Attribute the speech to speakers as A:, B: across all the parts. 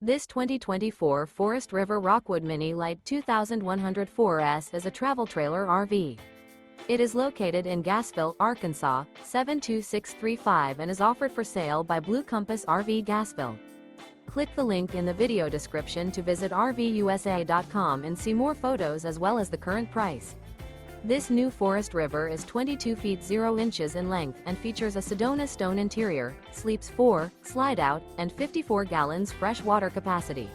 A: This 2024 Forest River Rockwood Mini Lite 2104S is a travel trailer RV. It is located in Gassville, Arkansas, 72635 and is offered for sale by Blue Compass RV Gassville. Click the link in the video description to visit RVUSA.com and see more photos as well as the current price. This new Forest River is 22 feet 0 inches in length and features a SEDONA-STONE interior, sleeps 4, Slideout, and 54 gallons fresh water capacity.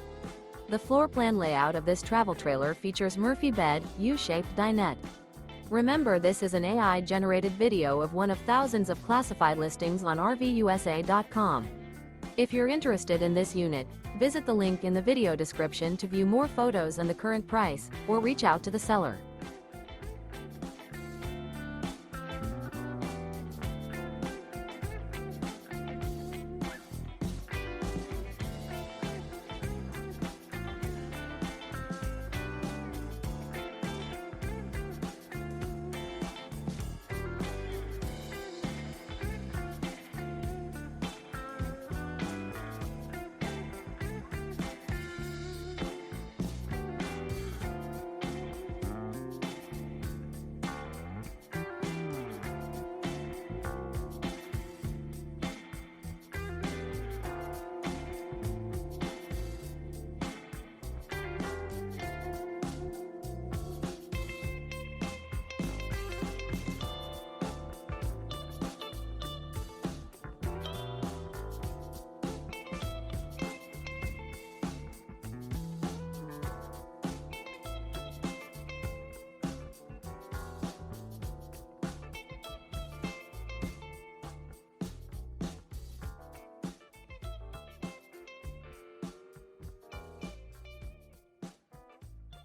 A: The floor plan layout of this travel trailer features Murphy bed, U-shaped dinette. Remember, this is an AI-generated video of one of thousands of classified listings on RVUSA.com. If you're interested in this unit, visit the link in the video description to view more photos and the current price, or reach out to the seller.